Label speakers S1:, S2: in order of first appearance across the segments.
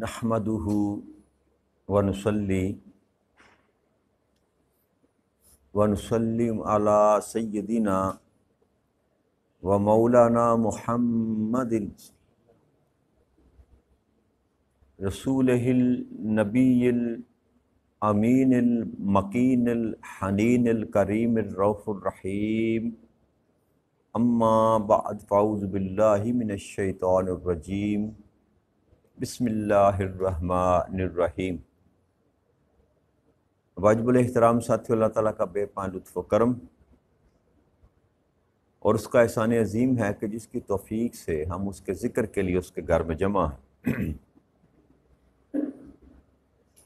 S1: نحمدہ ونصلی ونسلم علی سیدنا و مولانا محمد رسولہ النبی الامین المکین الحنین الکریم الرؤوف الرحیم اما بعد فاعوذ باللہ من الشیطان الرجیم بسم اللہ الرحمن الرحیم۔ واجب الاحترام ساتھیو، اللہ تعالیٰ کا بے پناہ لطف و کرم اور اس کا احسان عظیم ہے کہ جس کی توفیق سے ہم اس کے ذکر کے لیے اس کے گھر میں جمع ہیں۔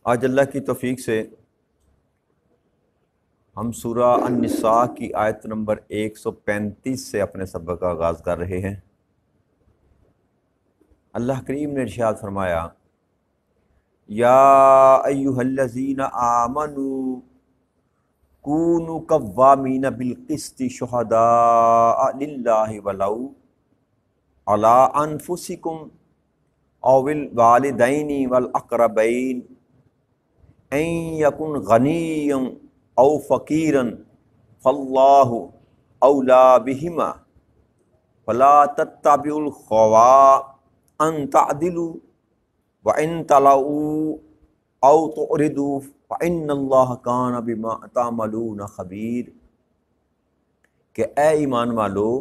S1: آج اللہ کی توفیق سے ہم سورہ النساء کی آیت نمبر 135 سے اپنے سبق کا آغاز کر رہے ہیں۔ اللہ کریم نے ارشاد فرمایا، یا ایھا الذین آمنوا کونوا قوامین بالقسط شہداء للہ ولو علی انفسکم او الوالدین والاقربین ان یکن غنیا او فقیرا فاللہ اولی بہما فلا تتبعوا الہوی ان تعدلوا وَإِن تَلَوْا أَوْ تُعْرِضُوا فَإِنَّ اللَّهَ كَانَ بِمَا تَعْمَلُونَ خَبِيرٌ، کہ اے ایمان والو،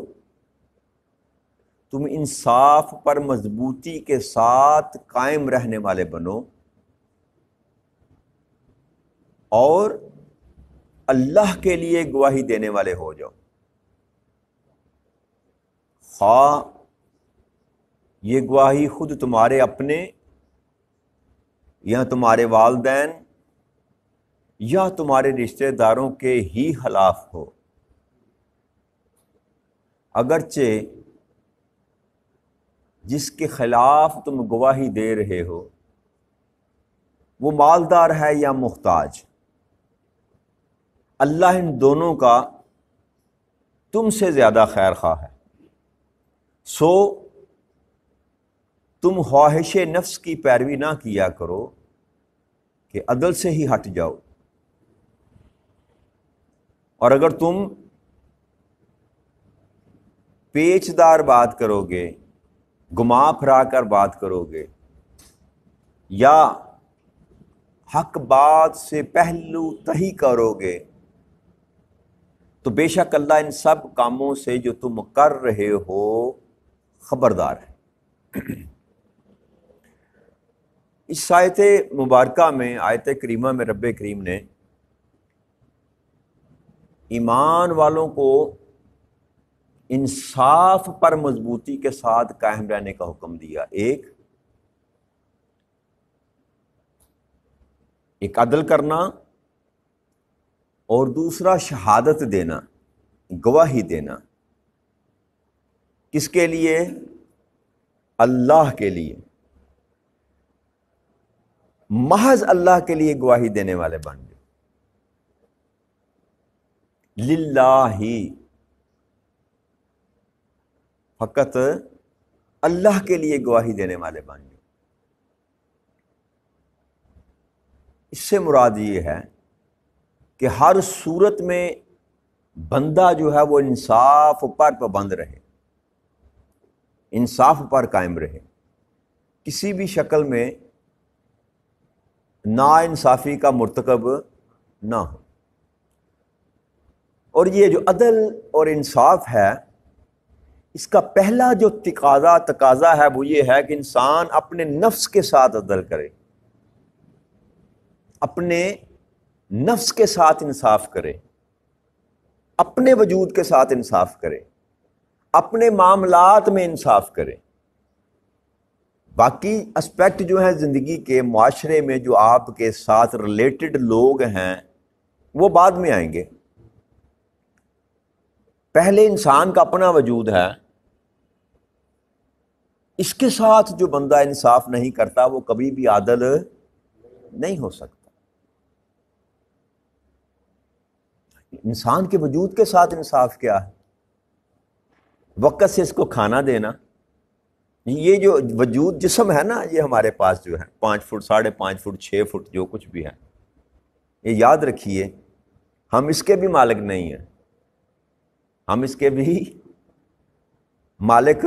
S1: تم انصاف پر مضبوطی کے ساتھ قائم رہنے والے بنو اور اللہ کے لیے گواہی دینے والے ہو جاؤ، خواہ یہ گواہی خود تمہارے اپنے یا تمہارے والدین یا تمہارے رشتہ داروں کے ہی خلاف ہو، اگرچہ جس کے خلاف تم گواہی دے رہے ہو وہ مالدار ہے یا محتاج، اللہ ان دونوں کا تم سے زیادہ خیر خواہ ہے، سو تم خواہش نفس کی پیروی نہ کیا کرو کہ عدل سے ہی ہٹ جاؤ، اور اگر تم پیچ دار بات کرو گے، گما پھرا کر بات کرو گے یا حق بات سے پہلو تہی کرو گے تو بے شک اللہ ان سب کاموں سے جو تم کر رہے ہو خبردار ہے۔ اس آیت مبارکہ میں، آیت کریمہ میں رب کریم نے ایمان والوں کو انصاف پر مضبوطی کے ساتھ قائم رہنے کا حکم دیا، ایک عدل کرنا اور دوسرا شہادت دینا، گواہی دینا، کس کے لیے؟ اللہ کے لیے، محض اللہ کے لیے گواہی دینے والے بن گئے، للہ، فقط اللہ کے لیے گواہی دینے والے بن گئے۔ اس سے مراد یہ ہے کہ ہر صورت میں بندہ جو ہے وہ انصاف پر پابند رہے، انصاف پر قائم رہے، کسی بھی شکل میں ناانصافی کا مرتکب نہ ہو۔ اور یہ جو عدل اور انصاف ہے، اس کا پہلا جو تقاضا ہے وہ یہ ہے کہ انسان اپنے نفس کے ساتھ عدل کرے، اپنے نفس کے ساتھ انصاف کرے، اپنے وجود کے ساتھ انصاف کرے، اپنے معاملات میں انصاف کرے۔ باقی اسپیکٹ جو ہیں زندگی کے، معاشرے میں جو آپ کے ساتھ ریلیٹڈ لوگ ہیں وہ بعد میں آئیں گے، پہلے انسان کا اپنا وجود ہے، اس کے ساتھ جو بندہ انصاف نہیں کرتا وہ کبھی بھی عادل نہیں ہو سکتا۔ انسان کے وجود کے ساتھ انصاف کیا ہے؟ وقت سے اس کو کھانا دینا، یہ جو وجود جسم ہے نا، یہ ہمارے پاس جو ہے 5 فٹ 5.5 فٹ 6 فٹ جو کچھ بھی ہے، یہ یاد رکھیے ہم اس کے بھی مالک نہیں ہیں، ہم اس کے بھی مالک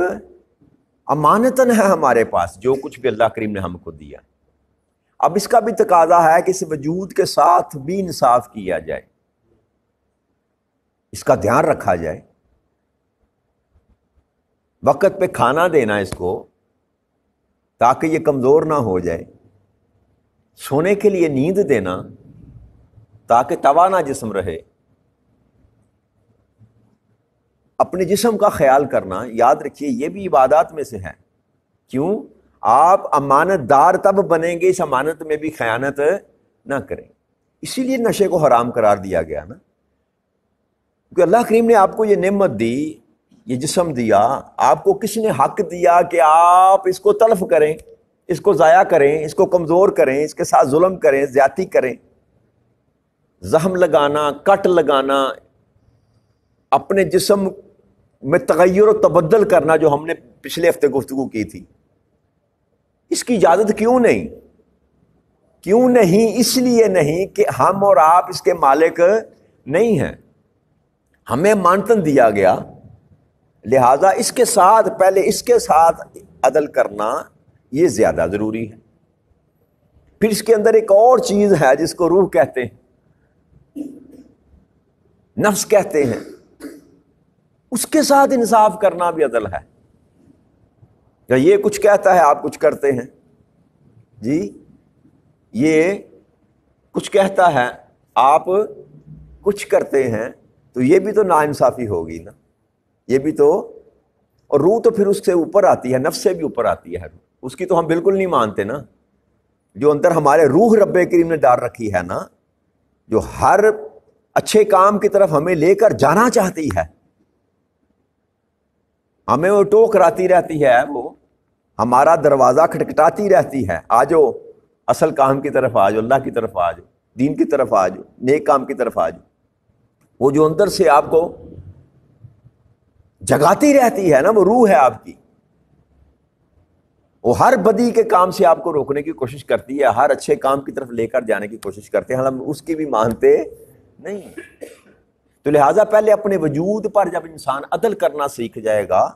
S1: امانتاً ہے ہمارے پاس جو کچھ بھی اللہ کریم نے ہم کو دیا۔ اب اس کا بھی تقاضا ہے کہ اس وجود کے ساتھ بھی انصاف کیا جائے، اس کا دھیان رکھا جائے، وقت پہ کھانا دینا اس کو تاکہ یہ کمزور نہ ہو جائے، سونے کے لیے نیند دینا تاکہ توانا جسم رہے، اپنے جسم کا خیال کرنا۔ یاد رکھیے یہ بھی عبادات میں سے ہے۔ کیوں؟ آپ امانت دار تب بنیں گے اس امانت میں بھی خیانت نہ کریں، اسی لیے نشے کو حرام قرار دیا گیا نا، کیونکہ اللہ کریم نے آپ کو یہ نعمت دی، یہ جسم دیا، آپ کو کس نے حق دیا کہ آپ اس کو تلف کریں، اس کو ضائع کریں، اس کو کمزور کریں، اس کے ساتھ ظلم کریں، زیادتی کریں، زخم لگانا، کٹ لگانا، اپنے جسم میں تغیر و تبدل کرنا جو ہم نے پچھلے ہفتے گفتگو کی تھی، اس کی اجازت کیوں نہیں؟ کیوں نہیں؟ اس لیے نہیں کہ ہم اور آپ اس کے مالک نہیں ہیں، ہمیں مانتن دیا گیا، لہذا اس کے ساتھ پہلے اس کے ساتھ عدل کرنا یہ زیادہ ضروری ہے۔ پھر اس کے اندر ایک اور چیز ہے جس کو روح کہتے ہیں، نفس کہتے ہیں، اس کے ساتھ انصاف کرنا بھی عدل ہے۔ یا یہ کچھ کہتا ہے آپ کچھ کرتے ہیں، جی یہ کچھ کہتا ہے آپ کچھ کرتے ہیں، تو یہ بھی تو ناانصافی ہوگی نا، یہ بھی تو، اور روح تو پھر اس سے اوپر آتی ہے، نفس سے بھی اوپر آتی ہے، اس کی تو ہم بالکل نہیں مانتے نا، جو اندر ہمارے روح رب کریم نے ڈال رکھی ہے نا، جو ہر اچھے کام کی طرف ہمیں لے کر جانا چاہتی ہے، ہمیں وہ ٹوکراتی رہتی ہے، وہ ہمارا دروازہ کھٹکھٹاتی رہتی ہے، آجو اصل کام کی طرف آجو، اللہ کی طرف آجو، دین کی طرف آجو، نیک کام کی طرف آجو، وہ جو اندر سے آپ کو جگاتی رہتی ہے نا، وہ روح ہے آپ کی، وہ ہر بدی کے کام سے آپ کو روکنے کی کوشش کرتی ہے، ہر اچھے کام کی طرف لے کر جانے کی کوشش کرتے ہیں، ہم اس کی بھی مانتے نہیں۔ تو لہٰذا پہلے اپنے وجود پر جب انسان عدل کرنا سیکھ جائے گا،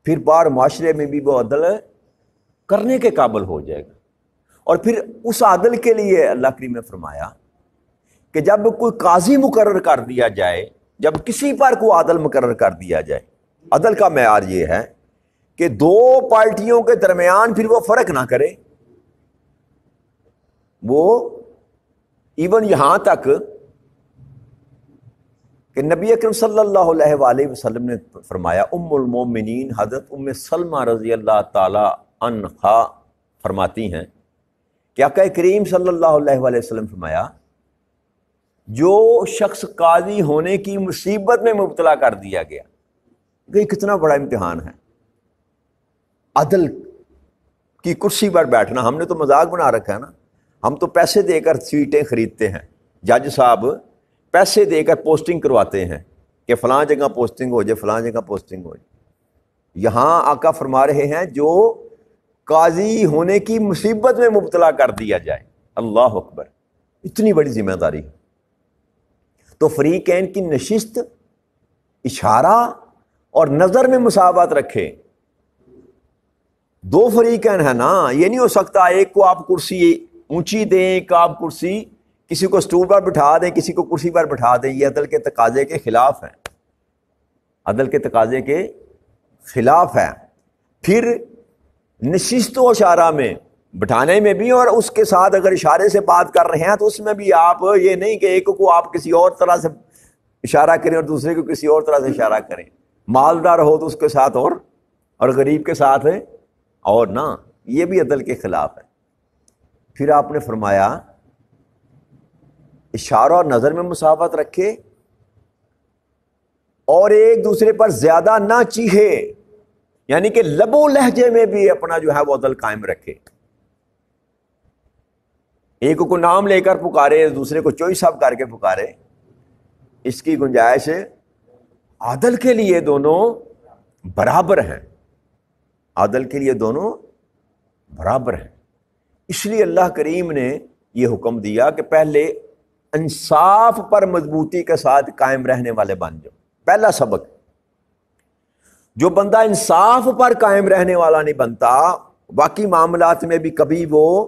S1: پھر بار معاشرے میں بھی وہ عدل کرنے کے قابل ہو جائے گا۔ اور پھر اس عدل کے لیے اللہ کریم نے فرمایا کہ جب کوئی قاضی مقرر کر دیا جائے، جب کسی پر کوئی عدل مقرر کر دیا جائے، عدل کا معیار یہ ہے کہ دو پارٹیوں کے درمیان پھر وہ فرق نہ کرے، وہ ایون یہاں تک کہ نبی اکرم صلی اللہ علیہ وآلہ وسلم نے فرمایا، ام المومنین حضرت ام سلمہ رضی اللہ تعالی عنہا فرماتی ہیں کہ آقا کریم صلی اللہ علیہ وآلہ وسلم فرمایا، جو شخص قاضی ہونے کی مصیبت میں مبتلا کر دیا گیا، یہ کتنا بڑا امتحان ہے، عدل کی کرسی پر بیٹھنا۔ ہم نے تو مذاق بنا رکھا ہے نا، ہم تو پیسے دے کر سیٹیں خریدتے ہیں، جج صاحب پیسے دے کر پوسٹنگ کرواتے ہیں کہ فلاں جگہ پوسٹنگ ہو جائے، فلاں جگہ پوسٹنگ ہو جائے۔ یہاں آقا فرما رہے ہیں جو قاضی ہونے کی مصیبت میں مبتلا کر دیا جائے، اللہ اکبر، اتنی بڑی ذمہ داری۔ تو فریقین کی نشست اشارہ اور نظر میں مساوات رکھے، دو فریقین ہیں نا، یہ نہیں ہو سکتا ایک کو آپ کرسی اونچی دیں، ایک آپ کرسی کسی کو سٹول پر بٹھا دیں، کسی کو کرسی پر بٹھا دیں، یہ عدل کے تقاضے کے خلاف ہے، عدل کے تقاضے کے خلاف ہے۔ پھر نشست و اشارہ میں بٹھانے میں بھی، اور اس کے ساتھ اگر اشارے سے بات کر رہے ہیں تو اس میں بھی آپ یہ نہیں کہ ایک کو آپ کسی اور طرح سے اشارہ کریں اور دوسرے کو کسی اور طرح سے اشارہ کریں، مالدار ہو تو اس کے ساتھ اور غریب کے ساتھ اور نہ، یہ بھی عدل کے خلاف ہے۔ پھر آپ نے فرمایا اشارہ اور نظر میں مساوات رکھے، اور ایک دوسرے پر زیادہ نہ چیخے، یعنی کہ لب و لہجے میں بھی اپنا جو ہے وہ عدل قائم رکھے، ایک کو نام لے کر پکارے، دوسرے کو چوئی صاحب کر کے پکارے، اس کی گنجائش عدل کے لیے دونوں برابر ہیں۔ عدل کے لیے دونوں برابر ہیں. اس لیے اللہ کریم نے یہ حکم دیا کہ پہلے انصاف پر مضبوطی کے ساتھ قائم رہنے والے بن جاؤ. پہلا سبق، جو بندہ انصاف پر قائم رہنے والا نہیں بنتا، باقی معاملات میں بھی کبھی وہ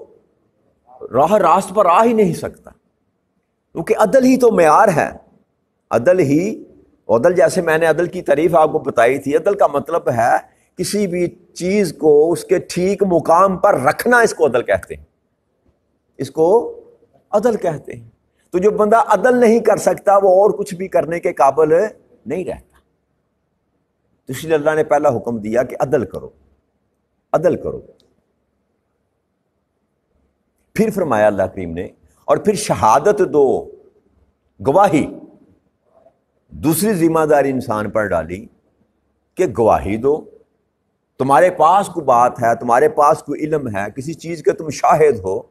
S1: راست پر آ ہی نہیں سکتا، کیونکہ عدل ہی تو معیار ہے. عدل جیسے میں نے عدل کی تعریف آپ کو بتائی تھی، عدل کا مطلب ہے کسی بھی چیز کو اس کے ٹھیک مقام پر رکھنا، اس کو عدل کہتے ہیں. اس کو عدل کہتے ہیں. تو جو بندہ عدل نہیں کر سکتا وہ اور کچھ بھی کرنے کے قابل نہیں رہتا. تو اس لیے اللہ نے پہلا حکم دیا کہ عدل کرو، عدل کرو. پھر فرمایا اللہ کریم نے، اور پھر شہادت دو، گواہی. دوسری ذمہ داری انسان پر ڈالی کہ گواہی دو. تمہارے پاس کوئی بات ہے، تمہارے پاس کوئی علم ہے، کسی چیز کے تم شاہد ہو،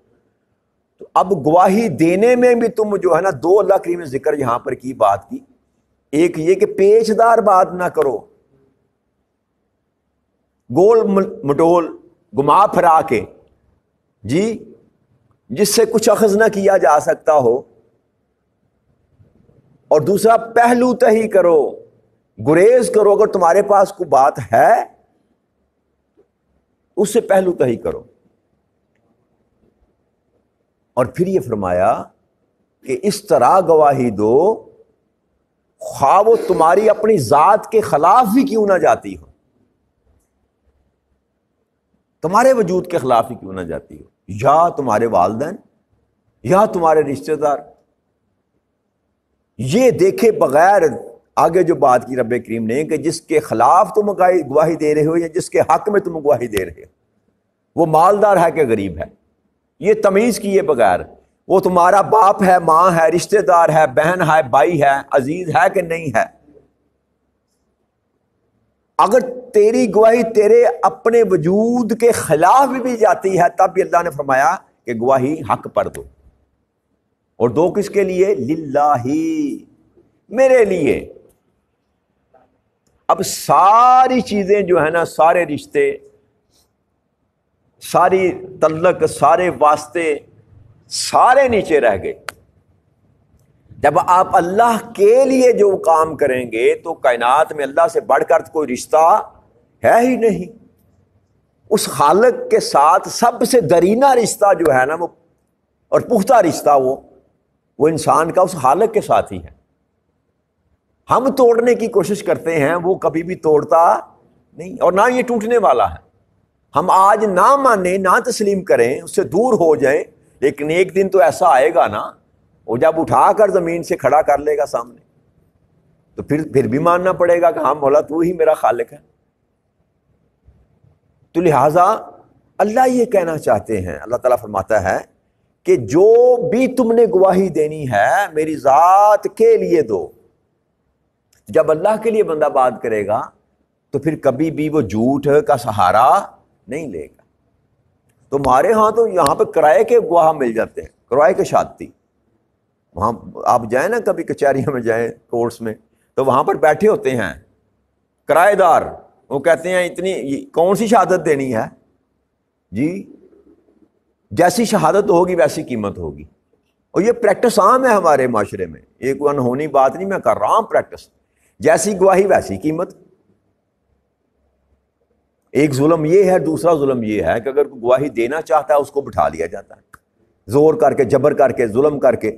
S1: تو اب گواہی دینے میں بھی تم جو ہے نا، دو اللہ کریم نے ذکر یہاں پر کی بات کی. ایک یہ کہ پیچدار بات نہ کرو، گول مٹول گما پھرا کے، جی، جس سے کچھ اخذ نہ کیا جا سکتا ہو. اور دوسرا پہلو تہی کرو، گریز کرو. اگر تمہارے پاس کوئی بات ہے اس سے پہلو تہی کرو. اور پھر یہ فرمایا کہ اس طرح گواہی دو، خواہ وہ تمہاری اپنی ذات کے خلاف بھی کیوں نہ جاتی ہو، تمہارے وجود کے خلاف ہی کیوں نہ جاتی ہو، یا تمہارے والدین یا تمہارے رشتہ دار. یہ دیکھے بغیر آگے جو بات کی رب کریم نے کہ جس کے خلاف تم گواہی دے رہے ہو یا جس کے حق میں تم گواہی دے رہے ہو، وہ مالدار ہے کہ غریب ہے، یہ تمیز کیے بغیر، وہ تمہارا باپ ہے، ماں ہے، رشتہ دار ہے، بہن ہے، بھائی ہے، عزیز ہے کہ نہیں ہے. اگر تیری گواہی تیرے اپنے وجود کے خلاف بھی جاتی ہے تب بھی اللہ نے فرمایا کہ گواہی حق پر دو. اور دو کس کے لیے؟ للہ، میرے لیے. اب ساری چیزیں جو ہے نا، سارے رشتے، ساری تعلق، سارے واسطے، سارے نیچے رہ گئے. جب آپ اللہ کے لیے جو کام کریں گے تو کائنات میں اللہ سے بڑھ کر کوئی رشتہ ہے ہی نہیں. اس خالق کے ساتھ سب سے درینہ رشتہ جو ہے نا، وہ اور پختہ رشتہ وہ انسان کا اس خالق کے ساتھ ہی ہے. ہم توڑنے کی کوشش کرتے ہیں، وہ کبھی بھی توڑتا نہیں، اور نہ یہ ٹوٹنے والا ہے. ہم آج نہ مانیں، نہ تسلیم کریں، اس سے دور ہو جائیں، لیکن ایک دن تو ایسا آئے گا نا، وہ جب اٹھا کر زمین سے کھڑا کر لے گا سامنے، تو پھر بھی ماننا پڑے گا کہ ہاں مولا تو ہی میرا خالق ہے. تو لہٰذا اللہ یہ کہنا چاہتے ہیں، اللہ تعالیٰ فرماتا ہے کہ جو بھی تم نے گواہی دینی ہے میری ذات کے لیے دو. جب اللہ کے لیے بندہ بات کرے گا تو پھر کبھی بھی وہ جھوٹ کا سہارا نہیں لے گا. تمہارے ہاں تو یہاں پہ کرائے کے گواہ مل جاتے ہیں، کرائے کے شادی. وہاں آپ جائیں نا کبھی کچہریوں میں جائیں، کورٹس میں، تو وہاں پر بیٹھے ہوتے ہیں کرائے دار، وہ کہتے ہیں اتنی کون سی شہادت دینی ہے جی، جیسی شہادت ہوگی ویسی قیمت ہوگی. اور یہ پریکٹس عام ہے ہمارے معاشرے میں، یہ کوئی انہونی بات نہیں، میں کر رہا ہوں پریکٹس. جیسی گواہی ویسی قیمت. ایک ظلم یہ ہے، دوسرا ظلم یہ ہے کہ اگر کوئی گواہی دینا چاہتا ہے اس کو بٹھا لیا جاتا ہے، زور کر کے، جبر کر کے، ظلم کر کے،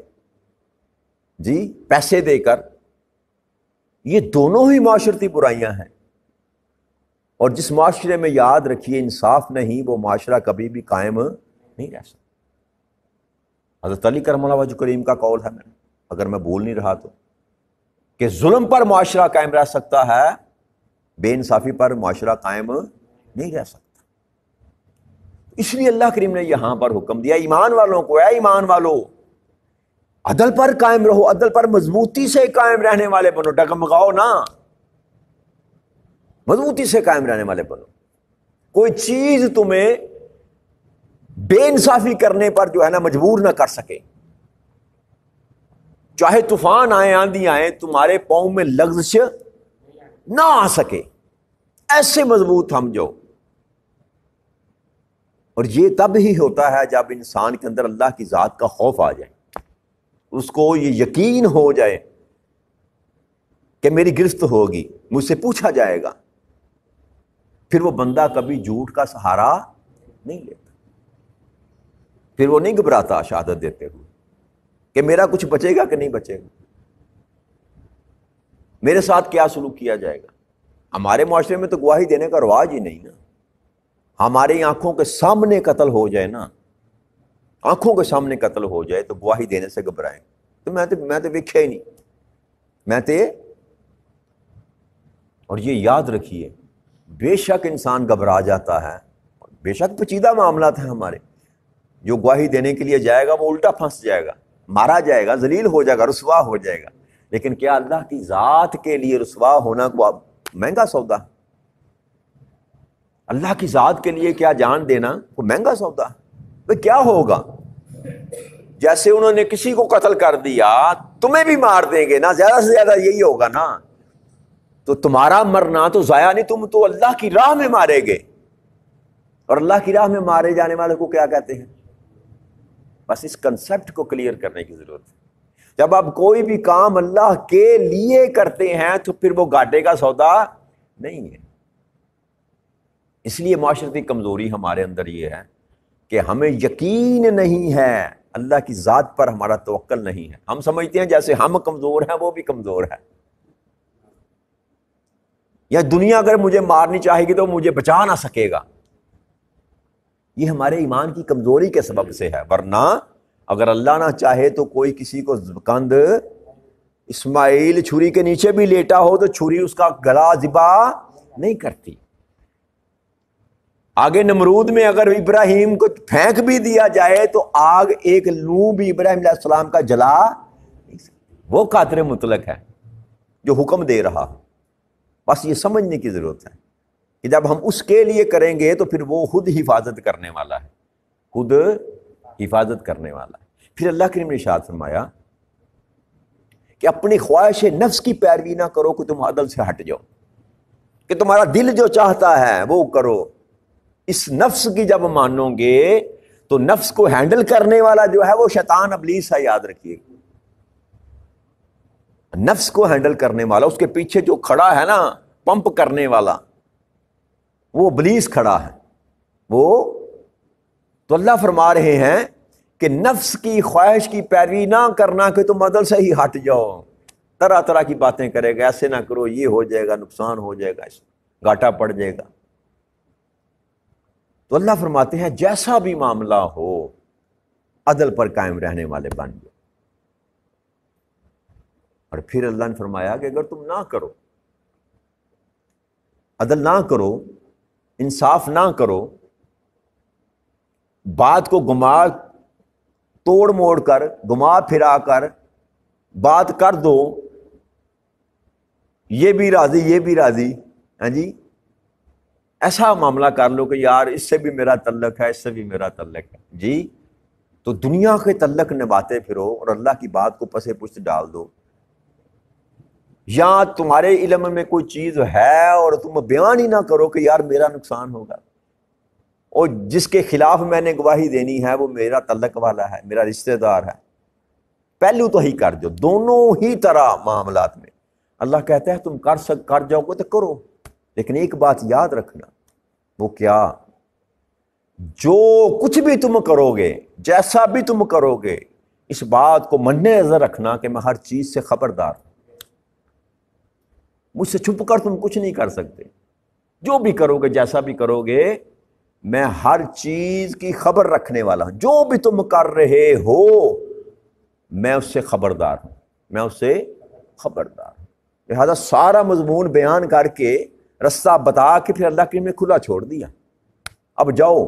S1: جی، پیسے دے کر. یہ دونوں ہی معاشرتی برائیاں ہیں. اور جس معاشرے میں، یاد رکھیے، انصاف نہیں، وہ معاشرہ کبھی بھی قائم نہیں رہ سکتا. حضرت علی کرم اللہ وجہ کریم کا قول ہے، اگر میں بھول نہیں رہا تو، کہ ظلم پر معاشرہ قائم رہ سکتا ہے، بے انصافی پر معاشرہ قائم نہیں رہ سکتا. اس لیے اللہ کریم نے یہاں پر حکم دیا ایمان والوں کو، اے ایمان والو، عدل پر قائم رہو، عدل پر مضبوطی سے قائم رہنے والے بنو، ڈگمگاؤ نہ، مضبوطی سے قائم رہنے والے بنو. کوئی چیز تمہیں بے انصافی کرنے پر جو ہے نا مجبور نہ کر سکے. چاہے طوفان آئے، آندھی آئے، تمہارے پاؤں میں لغزش نہ آ سکے. ایسے مضبوط ہم جو اور یہ تب ہی ہوتا ہے جب انسان کے اندر اللہ کی ذات کا خوف آ جائے، اس کو یہ یقین ہو جائے کہ میری گرفت ہوگی، مجھ سے پوچھا جائے گا، پھر وہ بندہ کبھی جھوٹ کا سہارا نہیں لیتا، پھر وہ نہیں گھبراتا شہادت دیتے ہوئے کہ میرا کچھ بچے گا کہ نہیں بچے گا، میرے ساتھ کیا سلوک کیا جائے گا۔ ہمارے معاشرے میں تو گواہی دینے کا رواج ہی نہیں نا، ہماری آنکھوں کے سامنے قتل ہو جائے نا، آنکھوں کے سامنے قتل ہو جائے تو گواہی دینے سے گھبرائیں، تو میں تو ویکھیا ہی نہیں، میں تے۔ اور یہ یاد رکھیے، بے شک انسان گھبرا جاتا ہے، بے شک پیچیدہ معاملات ہیں ہمارے، جو گواہی دینے کے لیے جائے گا وہ الٹا پھنس جائے گا، مارا جائے گا، ذلیل ہو جائے گا، رسوا ہو جائے گا، لیکن کیا اللہ کی ذات کے لیے رسوا ہونا کو مہنگا سودا؟ اللہ کی ذات کے لیے کیا جان دینا وہ مہنگا سودا؟ بھئی کیا ہوگا؟ جیسے انہوں نے کسی کو قتل کر دیا، تمہیں بھی مار دیں گے نا، زیادہ سے زیادہ یہی ہوگا نا، تو تمہارا مرنا تو ضائع نہیں، تم تو اللہ کی راہ میں مارے گے، اور اللہ کی راہ میں مارے جانے والے کو کیا کہتے ہیں؟ بس اس کنسپٹ کو کلیئر کرنے کی ضرورت ہے۔ جب آپ کوئی بھی کام اللہ کے لیے کرتے ہیں تو پھر وہ گھاٹے کا سودا نہیں ہے۔ اس لیے معاشرتی کمزوری ہمارے اندر یہ ہے کہ ہمیں یقین نہیں ہے، اللہ کی ذات پر ہمارا توکل نہیں ہے، ہم سمجھتے ہیں جیسے ہم کمزور ہیں وہ بھی کمزور ہے، یا دنیا اگر مجھے مارنی چاہے گی تو مجھے بچا نہ سکے گا۔ یہ ہمارے ایمان کی کمزوری کے سبب سے ہے، ورنہ اگر اللہ نہ چاہے تو کوئی کسی کو کند، اسماعیل چھری کے نیچے بھی لیٹا ہو تو چھری اس کا گلا ذبح نہیں کرتی۔ آگے نمرود میں اگر ابراہیم کو پھینک بھی دیا جائے تو آگ ایک لو بھی ابراہیم علیہ السلام کا جلا نہیں سکتی۔ وہ قادر مطلق ہے جو حکم دے رہا، بس یہ سمجھنے کی ضرورت ہے کہ جب ہم اس کے لیے کریں گے تو پھر وہ خود حفاظت کرنے والا ہے، خود حفاظت کرنے والا ہے۔ پھر اللہ کریم نے ارشاد فرمایا کہ اپنی خواہش نفس کی پیروی نہ کرو کہ تم عدل سے ہٹ جاؤ، کہ تمہارا دل جو چاہتا ہے وہ کرو۔ اس نفس کی جب مانو گے تو نفس کو ہینڈل کرنے والا جو ہے وہ شیطان ابلیس ہے، یاد رکھیے، نفس کو ہینڈل کرنے والا، اس کے پیچھے جو کھڑا ہے نا پمپ کرنے والا، وہ ابلیس کھڑا ہے۔ وہ تو اللہ فرما رہے ہیں کہ نفس کی خواہش کی پیروی نہ کرنا کہ تم عدل سے ہی ہٹ جاؤ، طرح طرح کی باتیں کرے گا، ایسے نہ کرو، یہ ہو جائے گا، نقصان ہو جائے گا، گھاٹا پڑ جائے گا۔ تو اللہ فرماتے ہیں جیسا بھی معاملہ ہو عدل پر قائم رہنے والے بن جاؤ۔ اور پھر اللہ نے فرمایا کہ اگر تم نہ کرو، عدل نہ کرو، انصاف نہ کرو، بات کو گما توڑ موڑ کر، گما پھرا کر بات کر دو، یہ بھی راضی یہ بھی راضی، ہاں جی، ایسا معاملہ کر لو کہ یار اس سے بھی میرا تعلق ہے، اس سے بھی میرا تعلق ہے جی، تو دنیا کے تعلق نبھاتے پھرو اور اللہ کی بات کو پسے پشت ڈال دو۔ یا تمہارے علم میں کوئی چیز ہے اور تم بیان ہی نہ کرو کہ یار میرا نقصان ہوگا، اور جس کے خلاف میں نے گواہی دینی ہے وہ میرا تعلق والا ہے، میرا رشتہ دار ہے، پہلو تو ہی کر دو۔ دونوں ہی طرح معاملات میں اللہ کہتا ہے تم کر جاؤ گے تو کرو، لیکن ایک بات یاد رکھنا، وہ کیا؟ جو کچھ بھی تم کرو گے، جیسا بھی تم کرو گے، اس بات کو مد نظر رکھنا کہ میں ہر چیز سے خبردار ہوں، مجھ سے چھپ کر تم کچھ نہیں کر سکتے، جو بھی کرو گے جیسا بھی کرو گے میں ہر چیز کی خبر رکھنے والا ہوں، جو بھی تم کر رہے ہو میں اس سے خبردار ہوں، میں اس سے خبردار ہوں۔ لہذا سارا مضمون بیان کر کے رستہ بتا کے پھر اللہ کے نے کھلا چھوڑ دیا، اب جاؤ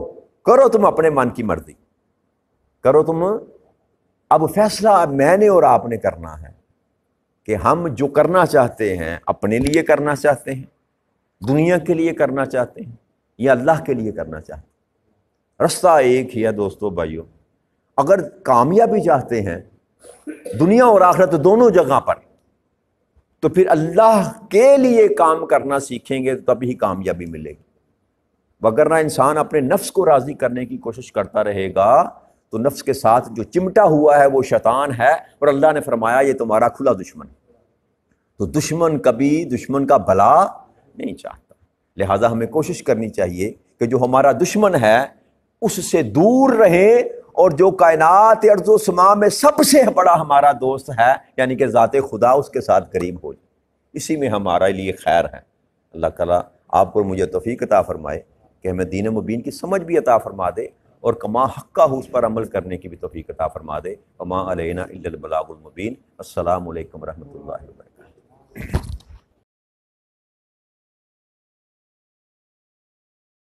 S1: کرو تم اپنے من کی مرضی، کرو تم، اب فیصلہ اب میں نے اور آپ نے کرنا ہے کہ ہم جو کرنا چاہتے ہیں اپنے لیے کرنا چاہتے ہیں، دنیا کے لیے کرنا چاہتے ہیں، یا اللہ کے لیے کرنا چاہتے ہیں۔ رستہ ایک ہی ہے دوستو بھائیو، اگر کامیابی چاہتے ہیں دنیا اور آخرت دونوں جگہ پر، تو پھر اللہ کے لیے کام کرنا سیکھیں گے تب ہی کامیابی ملے گی۔ وگرنہ انسان اپنے نفس کو راضی کرنے کی کوشش کرتا رہے گا تو نفس کے ساتھ جو چمٹا ہوا ہے وہ شیطان ہے، اور اللہ نے فرمایا یہ تمہارا کھلا دشمن ہے۔ تو دشمن کبھی دشمن کا بھلا نہیں چاہتا، لہٰذا ہمیں کوشش کرنی چاہیے کہ جو ہمارا دشمن ہے اس سے دور رہے، اور جو کائنات ارض و سما میں سب سے بڑا ہمارا دوست ہے یعنی کہ ذات خدا، اس کے ساتھ قریب ہو جائے، اسی میں ہمارے لیے خیر ہے۔ اللہ تعالیٰ آپ کو مجھے توفیق عطا فرمائے کہ ہمیں دین مبین کی سمجھ بھی عطا فرما دے، اور کما حقہ اس پر عمل کرنے کی بھی توفیق عطا فرما دے۔ وما علینا الا البلاغ المبین۔ السلام علیکم ورحمۃ اللہ وبرکاتہ۔